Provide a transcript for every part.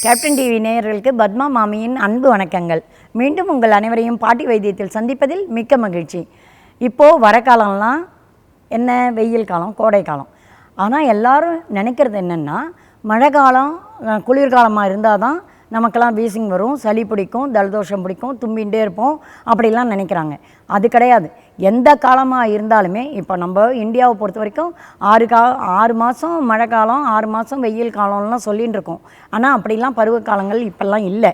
Captain TV நேயர்களுக்கு பத்மா மாமியின் அன்பு வணக்கங்கள். மீண்டும் உங்கள் அனைவரையும் பாட்டி வைத்தியத்தில் சந்திப்பதில் மிக்க மகிழ்ச்சி. இப்போது வர காலம்லாம் என்ன, வெயில் காலம், கோடை காலம். ஆனால் எல்லோரும் நினைக்கிறது என்னென்னா, மழை காலம் குளிர்காலமாக இருந்தால் தான் நமக்கெல்லாம் வீசிங் வரும், சளி பிடிக்கும், ஜலதோஷம் பிடிக்கும், தும்பிகிட்டே இருப்போம் அப்படிலாம் நினைக்கிறாங்க. அது கிடையாது. எந்த காலமாக இருந்தாலுமே இப்போ நம்ம இந்தியாவை பொறுத்த வரைக்கும் 6 மாதம் மழை காலம், 6 மாதம் வெயில் காலம்லாம் சொல்லிகிட்டு இருக்கோம். ஆனால் அப்படிலாம் பருவ காலங்கள் இப்போல்லாம் இல்லை.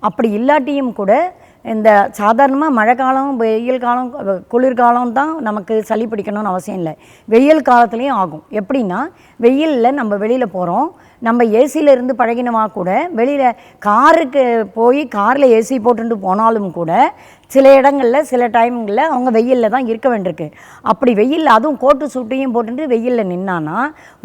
அப்படி இல்லாட்டியும் கூட இந்த சாதாரணமாக மழை காலம், வெயில் காலம், குளிர்காலம் தான் நமக்கு சளி பிடிக்கணும்னு அவசியம் இல்லை. வெயில் காலத்துலேயும் ஆகும். எப்படின்னா, வெயிலில் நம்ம வெளியில் போகிறோம், நம்ம ஏசியில் இருந்து பழகினவா கூட வெளியில் காருக்கு போய் காரில் ஏசி போட்டுட்டு போனாலும் கூட சில இடங்களில் சில டைம்களில் அவங்க வெயிலில் தான் இருக்க வேண்டியிருக்கு. அப்படி வெயில், அதுவும் கோட்டு சூட்டையும் போட்டுட்டு வெயிலில் நின்னான்னா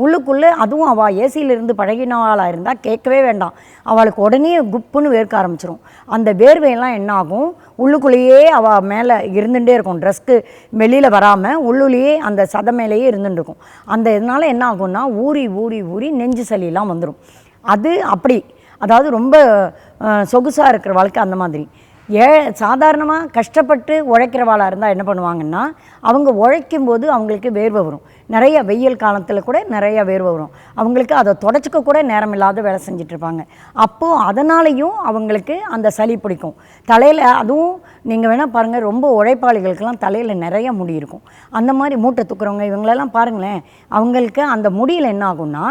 உள்ளுக்குள்ளே, அதுவும் அவள் ஏசியிலிருந்து பழகினவாளாக இருந்தால் கேட்கவே வேண்டாம், அவளுக்கு உடனே குப்புன்னு வேர்க்க ஆரம்பிச்சிடும். அந்த வேர்வையெல்லாம் என்ன ஆகும், உள்ளுக்குள்ளேயே அவள் மேலே இருந்துகிட்டே இருக்கும், ட்ரெஸ்க்கு வெளியில் வராமல் உள்ளுலேயே அந்த சதை மேலேயே இருந்துட்டு இருக்கும். அந்த இதனால் என்ன ஆகும்னா ஊறி ஊறி ஊறி நெஞ்சு சளியெல்லாம் வந்துடும். அது அப்படி, அதாவது ரொம்ப சொகுசாக இருக்கிற வாழ்க்கை அந்த மாதிரி. சாதாரணமாக கஷ்டப்பட்டு உழைக்கிறவாளாக இருந்தால் என்ன பண்ணுவாங்கன்னா, அவங்க உழைக்கும்போது அவங்களுக்கு வேர்வை வரும். நிறைய வெயில் காலத்தில் கூட நிறைய வேர்வை வரும். அவங்களுக்கு அதை தொடச்சிக்க கூட நேரம் இல்லாத வேலை செஞ்சிட்ருப்பாங்க. அப்போது அதனாலேயும் அவங்களுக்கு அந்த சளி பிடிக்கும். தலையில், அதுவும் நீங்கள் வேணால் பாருங்கள், ரொம்ப உழைப்பாளிகளுக்கெல்லாம் தலையில் நிறைய முடி இருக்கும். அந்த மாதிரி மூட்டை தூக்குறவங்க இவங்களெல்லாம் பாருங்களேன், அவங்களுக்கு அந்த முடியில் என்ன ஆகும்னா,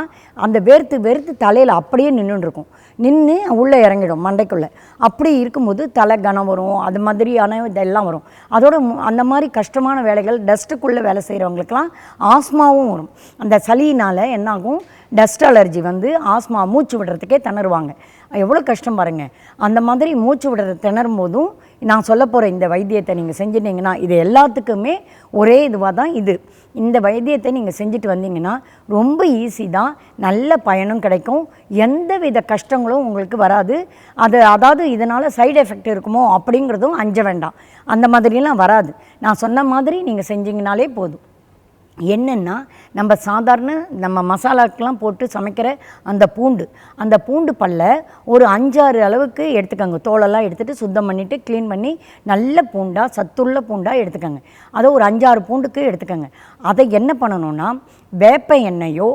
அந்த வேர்த்து தலையில் அப்படியே நின்றுருக்கும். நின்று உள்ளே இறங்கிடும் மண்டைக்குள்ளே. அப்படி இருக்கும்போது தலை கனம் வரும், அது மாதிரியான இதெல்லாம் வரும். அதோட அந்த மாதிரி கஷ்டமான வேலைகள், டஸ்ட்டுக்குள்ளே வேலை செய்கிறவங்களுக்கெல்லாம் ஆஸ்மாவும் வரும். அந்த சளியினால் என்னாகும், டஸ்ட் அலர்ஜி வந்து ஆஸ்மா, மூச்சு விடுறதுக்கே திணறுவாங்க. எவ்வளோ கஷ்டம் பாருங்கள். அந்த மாதிரி மூச்சு விடுறது திணறும் போதும் நான் சொல்ல போகிற இந்த வைத்தியத்தை நீங்கள் செஞ்சிட்டிங்கன்னா, இது எல்லாத்துக்குமே ஒரே இதுவாக தான் இது. இந்த வைத்தியத்தை நீங்கள் செஞ்சுட்டு வந்தீங்கன்னா ரொம்ப ஈஸி தான், நல்ல பயனும் கிடைக்கும், எந்த வித கஷ்டங்களும் உங்களுக்கு வராது. அதாவது இதனால் சைடு எஃபெக்ட் இருக்குமோ அப்படிங்கிறதும் அஞ்ச வேண்டாம். அந்த மாதிரிலாம் வராது. நான் சொன்ன மாதிரி நீங்கள் செஞ்சிங்கனாலே போதும். என்னென்னா, நம்ம சாதாரண நம்ம மசாலாக்கெலாம் போட்டு சமைக்கிற அந்த பூண்டு பல்லை ஒரு 5-6 அளவுக்கு எடுத்துக்கோங்க. தோலெல்லாம் எடுத்துகிட்டு சுத்தம் பண்ணிவிட்டு க்ளீன் பண்ணி நல்ல பூண்டாக, சத்துள்ள பூண்டாக எடுத்துக்கோங்க. அதை ஒரு 5-6 பூண்டுக்கு எடுத்துக்கோங்க. அதை என்ன பண்ணணுன்னா, வேப்ப எண்ணெயோ,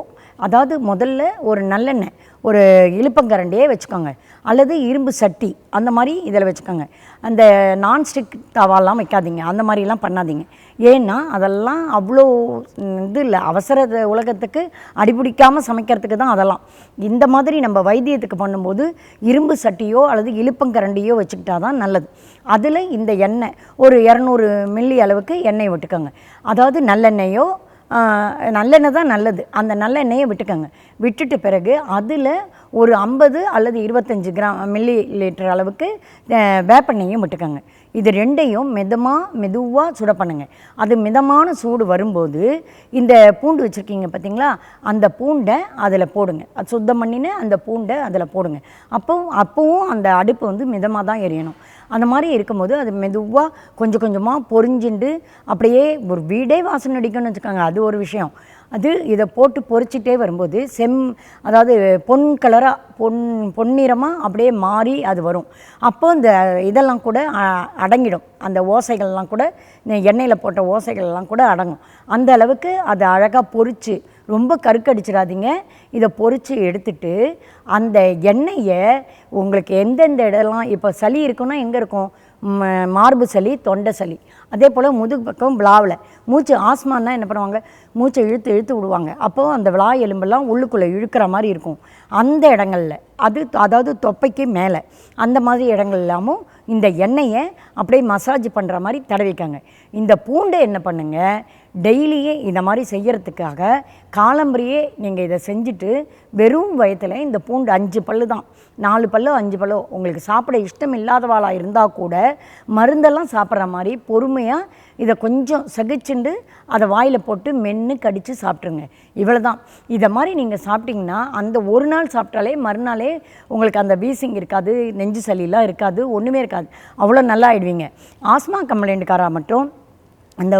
அதாவது முதல்ல ஒரு நல்லெண்ணெய், ஒரு இழுப்பங்கரண்டியே வச்சுக்கோங்க, அல்லது இரும்பு சட்டி அந்த மாதிரி இதில் வச்சுக்கோங்க. அந்த நான்ஸ்டிக் தவாலாம் வைக்காதீங்க, அந்த மாதிரிலாம் பண்ணாதீங்க. ஏன்னா அதெல்லாம் அவ்வளோ இது இல்லை, அவசர உலகத்துக்கு அடிபிடிக்காமல் சமைக்கிறதுக்கு தான் அதெல்லாம். இந்த மாதிரி நம்ம வைத்தியத்துக்கு பண்ணும்போது இரும்பு சட்டியோ அல்லது இழுப்பங்கரண்டியோ வச்சுக்கிட்டா தான் நல்லது. அதில் இந்த எண்ணெய் ஒரு 200 மில்லி அளவுக்கு எண்ணெய் விட்டுக்கோங்க. அதாவது நல்லெண்ணெயோ, நல்லெண்ணெய் தான் நல்லது. அந்த நல்லெண்ணெயை விட்டுக்கோங்க. விட்டுட்டு பிறகு அதில் ஒரு 50 அல்லது 25 மில்லி லிட்டர் அளவுக்கு வேப்பெண்ணெயும் விட்டுக்கோங்க. இது ரெண்டையும் மெதுவாக சுட பண்ணுங்கள். அது மிதமான சூடு வரும்போது இந்த பூண்டு வச்சுருக்கீங்க பார்த்தீங்களா, அந்த பூண்டை அதில் போடுங்க. அது சுத்தம் பண்ணின அந்த பூண்டை அதில் போடுங்க. அப்போவும் அந்த அடுப்பு வந்து மிதமாக தான் எரியணும். அந்த மாதிரி இருக்கும்போது அது மெதுவாக கொஞ்சம் கொஞ்சமாக பொரிஞ்சுண்டு அப்படியே ஒரு வீடே வாசனை அடிக்கணும்னு வச்சுக்கோங்க. அது ஒரு விஷயம். இதை போட்டு பொரிச்சிட்டே வரும்போது அதாவது பொன் கலராக, பொன்னிறமாக அப்படியே மாறி அது வரும். அப்போ இந்த இதெல்லாம் கூட அடங்கிடும். அந்த ஓசைகள்லாம் கூட, எண்ணெயில் போட்ட ஓசைகள்லாம் கூட அடங்கும். அந்த அளவுக்கு அதை அழகாக பொரித்து, ரொம்ப கருக்கடிச்சிடாதீங்க. இதை பொரித்து எடுத்துட்டு அந்த எண்ணெயை உங்களுக்கு எந்தெந்த இடம்லாம், இப்போ சளி இருக்குன்னா எங்கே இருக்கும், மார்பு சளி, தொண்டை சளி, அதே போல் முதுகு பக்கம் விழாவில் மூச்சு, ஆஸ்மானா என்ன பண்ணுவாங்க, மூச்சை இழுத்து விடுவாங்க. அப்போது அந்த விழா எலும்பெல்லாம் உள்ளுக்குள்ளே இழுக்கிற மாதிரி இருக்கும். அந்த இடங்களில், அதாவது தொப்பைக்கு மேலே அந்த மாதிரி இடங்கள் இல்லாமல் இந்த எண்ணெயை அப்படியே மசாஜ் பண்ணுற மாதிரி தடவிக்காங்க. இந்த பூண்டை என்ன பண்ணுங்கள், டெய்லியே இந்த மாதிரி செய்கிறதுக்காக காலம்பரியே நீங்கள் இதை செஞ்சுட்டு வெறும் வயத்தில் இந்த பூண்டு 5 பல்லு தான், 4 பல்லோ 5 பல்லோ, உங்களுக்கு சாப்பிட இஷ்டம் இல்லாதவாளாக இருந்தால் கூட மருந்தெல்லாம் சாப்பிட்ற மாதிரி பொறுமையாக இதை கொஞ்சம் சகிச்சுண்டு அதை வாயில் போட்டு மென்று கடித்து சாப்பிட்ருங்க. இவ்வளோ தான். இதை மாதிரி நீங்கள் சாப்பிட்டிங்கன்னா அந்த ஒரு நாள் சாப்பிட்டாலே மறுநாளே உங்களுக்கு அந்த வீசிங் இருக்காது, நெஞ்சு சளியெலாம் இருக்காது, ஒன்றுமே இருக்காது. அவ்வளோ நல்லா ஆகிடுவீங்க. ஆஸ்மா கம்ப்ளைண்ட்டுக்காரா மட்டும் அந்த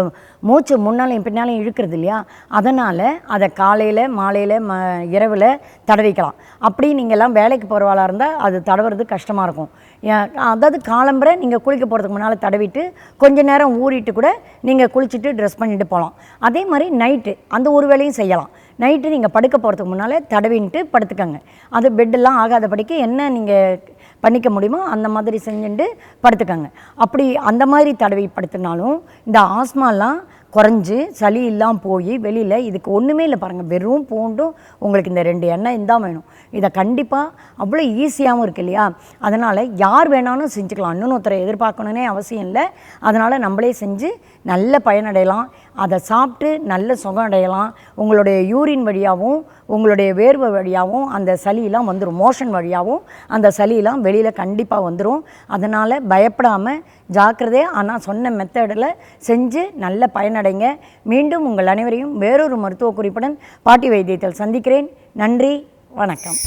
மூச்சு முன்னாலையும் பின்னாலையும் இழுக்கிறது இல்லையா, அதனால் அதை காலையில் மாலையில் இரவில் தடவிக்கலாம். அப்படி நீங்கள்லாம் வேலைக்கு போகிறவாளாக இருந்தால் அது தடவுறது கஷ்டமாக இருக்கும். அதாவது காலம்பரை நீங்கள் குளிக்க போகிறதுக்கு முன்னால் தடவிட்டு கொஞ்சம் நேரம் ஊறிட்டு கூட நீங்கள் குளிச்சுட்டு ட்ரெஸ் பண்ணிட்டு போகலாம். அதே மாதிரி நைட்டு அந்த ஒரு வேலையும் செய்யலாம். நைட்டு நீங்கள் படுக்க போகிறதுக்கு முன்னால் தடவின்ட்டு படுத்துக்கங்க. அது பெட்டெல்லாம் ஆகாதபடிக்கு என்ன நீங்கள் பண்ணிக்க முடியுமோ அந்த மாதிரி செஞ்சுட்டு படுத்துக்கங்க. அப்படி அந்த மாதிரி தடவி படுத்தினாலும் இந்த ஆஸ்மாலாம் குறைஞ்சி சளி இல்லாமல் போய் வெளியில் இதுக்கு ஒன்றுமே இல்லை பாருங்கள். வெறும் பூண்டும் உங்களுக்கு இந்த 2 எண்ணெய் தான் வேணும். இதை கண்டிப்பாக அவ்வளோ ஈஸியாகவும் இருக்குது இல்லையா, அதனால் யார் வேணாலும் செஞ்சுக்கலாம். இன்னொன்று ஒருத்தரை எதிர்பார்க்கணுன்னே அவசியம் இல்லை. அதனால் நம்மளே செஞ்சு நல்ல பயனடையலாம். அதை சாப்பிட்டு நல்ல சுகம் அடையலாம். உங்களுடைய யூரின் வழியாகவும் உங்களுடைய வேர்வை வழியாகவும் அந்த சளியெலாம் வந்துடும். மோஷன் வழியாகவும் அந்த சளியெலாம் வெளியில் கண்டிப்பாக வந்துடும். அதனால் பயப்படாமல் ஜாக்கிரதையாக ஆனால் சொன்ன மெத்தடில் செஞ்சு நல்ல பயனடைங்க. மீண்டும் உங்கள் அனைவரையும் வேறொரு மருத்துவ குறிப்புடன் பாட்டி வைத்தியத்தில் சந்திக்கிறேன். நன்றி, வணக்கம்.